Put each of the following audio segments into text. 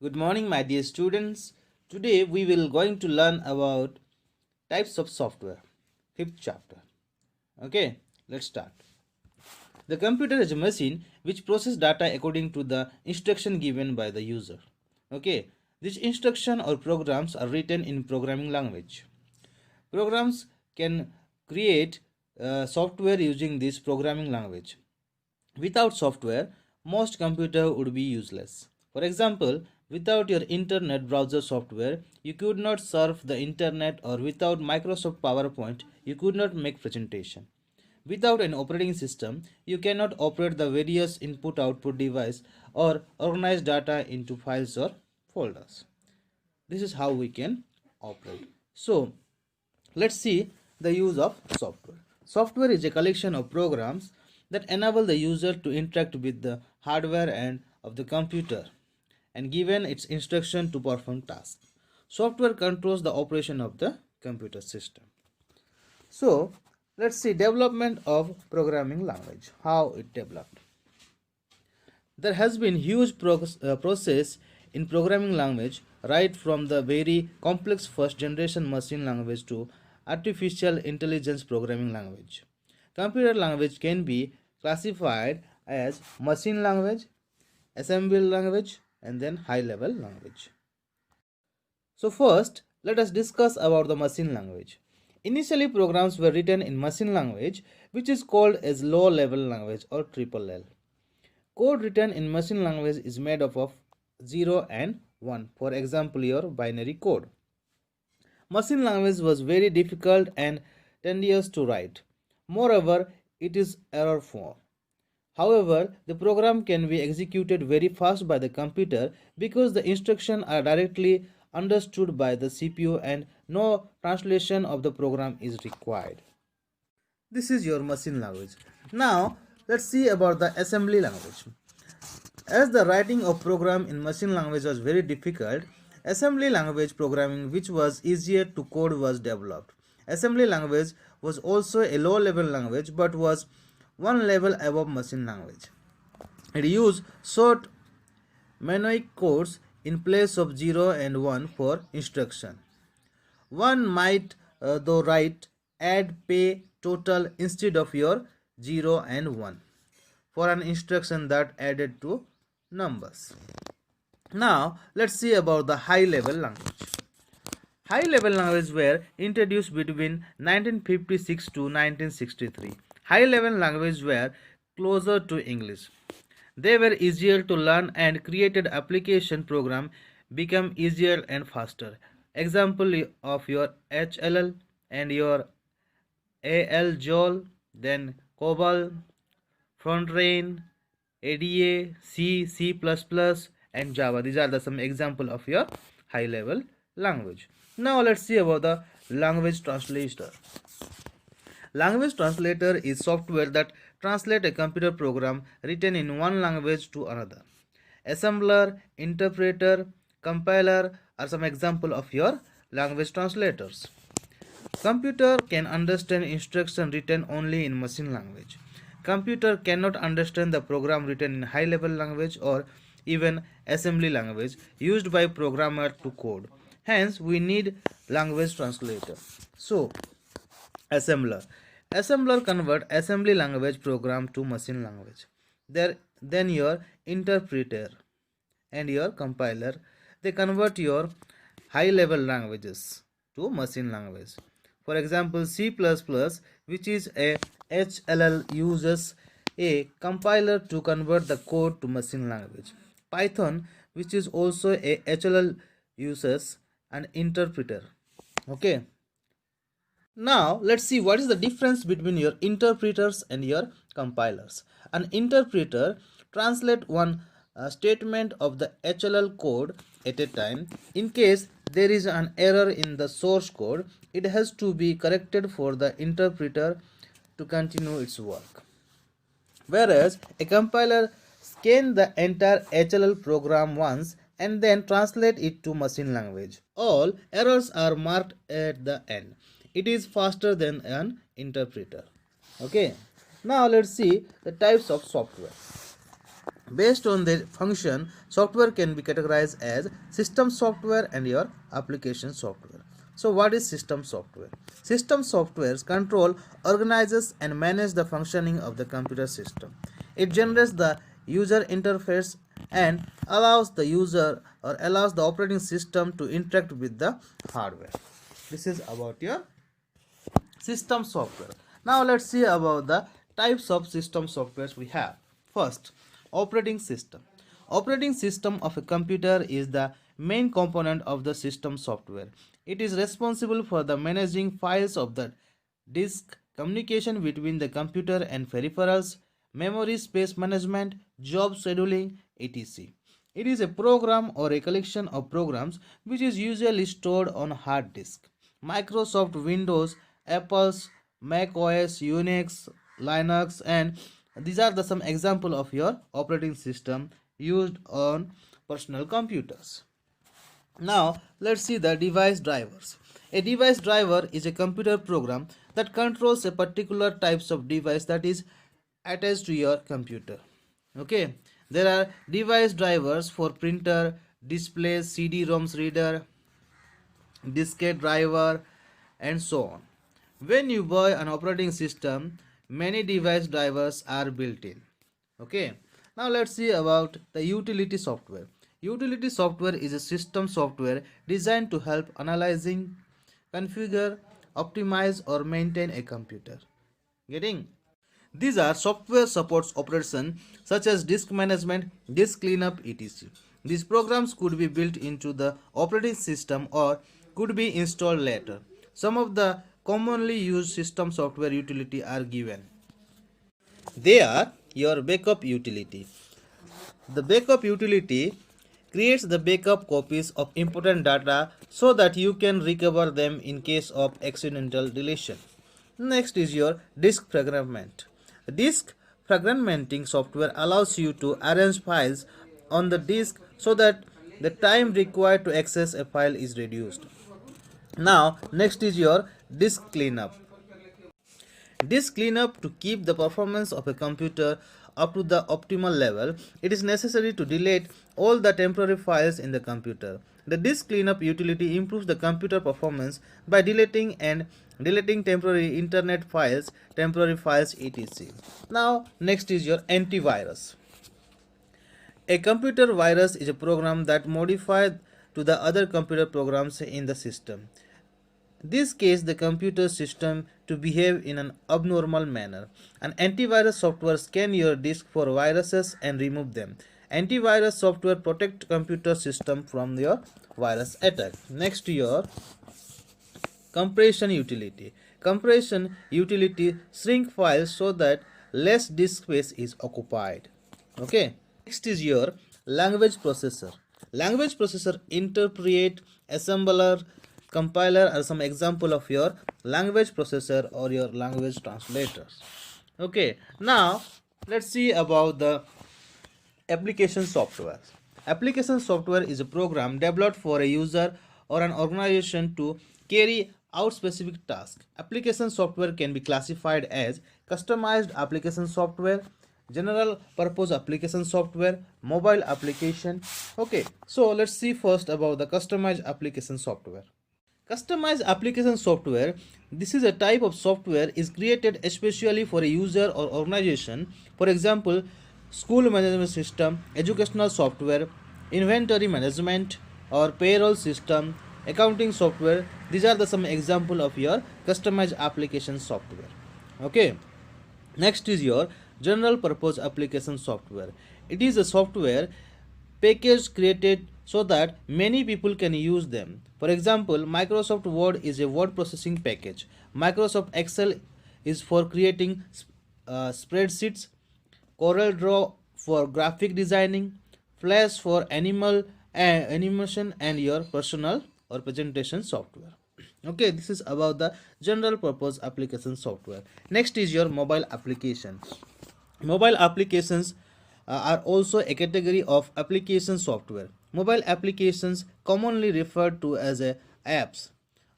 Good morning, my dear students. Today we will going to learn about types of software. Fifth chapter. Okay, let's start. The computer is a machine which processes data according to the instruction given by the user. Okay, these instruction or programs are written in programming language. Programs can create software using this programming language. Without software, most computer would be useless. For example, without your internet browser software, you could not surf the internet, or without Microsoft PowerPoint, you could not make presentation. Without an operating system, you cannot operate the various input-output device or organize data into files or folders. This is how we can operate. So, let's see the use of software. Software is a collection of programs that enable the user to interact with the hardware and of the computer and given its instruction to perform tasks. Software controls the operation of the computer system. So, let's see development of programming language, how it developed. There has been huge process in programming language right from the very complex first generation machine language to artificial intelligence programming language. Computer language can be classified as machine language, assembly language, and then high level language. So first, let us discuss about the machine language. Initially, programs were written in machine language, which is called as low level language or triple L. Code written in machine language is made up of 0 and 1. For example, your binary code. Machine language was very difficult and tedious to write. Moreover, it is error prone. However, the program can be executed very fast by the computer because the instructions are directly understood by the CPU and no translation of the program is required. This is your machine language. Now, let's see about the assembly language. As the writing of program in machine language was very difficult, assembly language programming, which was easier to code, was developed. Assembly language was also a low level language but was one level above machine language. It used short mnemonic codes in place of 0 and 1 for instruction. One might though write add, pay, total instead of your 0 and 1 for an instruction that added to numbers. Now let's see about the high level language. High level language were introduced between 1956 to 1963. High level language were closer to English. They were easier to learn and created application program become easier and faster. Example of your HLL and your ALJOL, then COBOL, Frontend, ADA, C, C++, and Java. These are the some example of your high level language. Now let's see about the language translator. Language translator is software that translate a computer program written in one language to another. Assembler, interpreter, compiler are some example of your language translators. Computer can understand instruction written only in machine language. Computer cannot understand the program written in high level language or even assembly language used by programmer to code. Hence, we need language translator. So, assembler. Assembler convert assembly language program to machine language. Then your interpreter and your compiler, they convert your high level languages to machine language. For example, C++, which is a HLL, uses a compiler to convert the code to machine language. Python, which is also a HLL, uses an interpreter. Okay. Now let's see what is the difference between your interpreters and your compilers. An interpreter translate one statement of the HLL code at a time. In case there is an error in the source code, it has to be corrected for the interpreter to continue its work. Whereas a compiler scan the entire HLL program once and then translate it to machine language. All errors are marked at the end. It is faster than an interpreter. Okay. Now let's see the types of software. Based on their function, software can be categorized as system software and your application software. So what is system software? System software control, organizes and manages the functioning of the computer system. It generates the user interface and allows the user or allows the operating system to interact with the hardware. This is about your system software. Now let's see about the types of system softwares we have. First, operating system. Operating system of a computer is the main component of the system software. It is responsible for the managing files of the disk, communication between the computer and peripherals, memory space management, job scheduling, etc. It is a program or a collection of programs which is usually stored on hard disk. Microsoft Windows, Apple's Mac OS, Unix, Linux, and these are the some example of your operating system used on personal computers. Now let's see the device drivers. A device driver is a computer program that controls a particular types of device that is attached to your computer. Okay, there are device drivers for printer, displays, CD-ROMs reader, diskette driver, and so on. When you buy an operating system, many device drivers are built in. Okay, now let's see about the utility software. Utility software is a system software designed to help analyzing, configure, optimize, or maintain a computer. Getting? These are software supports operation such as disk management, disk cleanup, etc. These programs could be built into the operating system or could be installed later. Some of the commonly used system software utility are given. They are your backup utility. The backup utility creates the backup copies of important data so that you can recover them in case of accidental deletion. Next is your disk fragment. Disk fragmenting software allows you to arrange files on the disk so that the time required to access a file is reduced. Now, next is your disk cleanup. Disk cleanup to keep the performance of a computer up to the optimal level. It is necessary to delete all the temporary files in the computer. The disk cleanup utility improves the computer performance by deleting temporary internet files, temporary files, etc. Now, next is your antivirus. A computer virus is a program that modifies to the other computer programs in the system. This case the computer system to behave in an abnormal manner. An antivirus software scan your disk for viruses and remove them. Antivirus software protect computer system from your virus attack. Next your compression utility. Compression utility shrink files so that less disk space is occupied. Okay. Next is your language processor. Language processor interpret, assembler, compiler are some example of your language processor or your language translators. Okay, now let's see about the application software. Application software is a program developed for a user or an organization to carry out specific tasks. Application software can be classified as customized application software, general purpose application software, mobile application. Okay, so let's see first about the customized application software. Customized application software, this is a type of software is created especially for a user or organization. For example, school management system, educational software, inventory management or payroll system, accounting software. These are the some example of your customized application software. Okay. Next is your general purpose application software. It is a software package created so that many people can use them. For example, Microsoft Word is a word processing package. Microsoft Excel is for creating spreadsheets. Corel Draw for graphic designing. Flash for animation and your personal or presentation software. Okay, this is about the general purpose application software. Next is your mobile application. Mobile applications are also a category of application software. Mobile applications, commonly referred to as apps,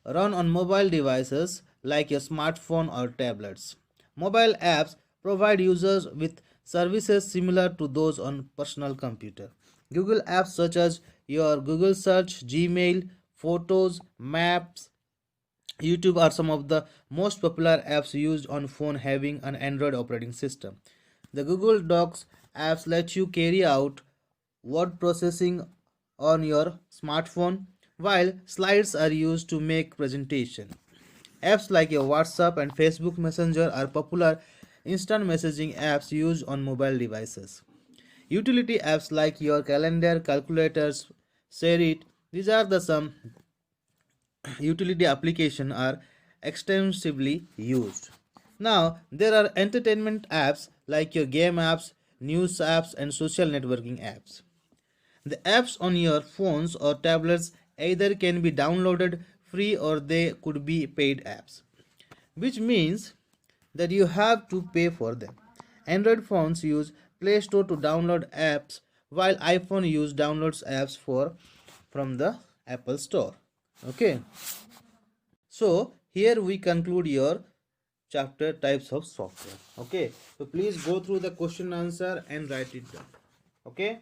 run on mobile devices like your smartphone or tablets. Mobile apps provide users with services similar to those on personal computer. Google apps such as your Google search, Gmail, photos, maps, YouTube are some of the most popular apps used on phone having an Android operating system. The Google Docs apps let you carry out word processing on your smartphone, while slides are used to make presentation. Apps like your WhatsApp and Facebook Messenger are popular instant messaging apps used on mobile devices. Utility apps like your calendar, calculators, ShareIt, these are the some utility application are extensively used. Now, there are entertainment apps like your game apps, news apps, and social networking apps. The apps on your phones or tablets either can be downloaded free or they could be paid apps, which means that you have to pay for them. Android phones use Play Store to download apps while iPhone use downloads apps for from the Apple Store. Okay. So here we conclude your chapter types of software. Okay. So please go through the question answer and write it down. Okay.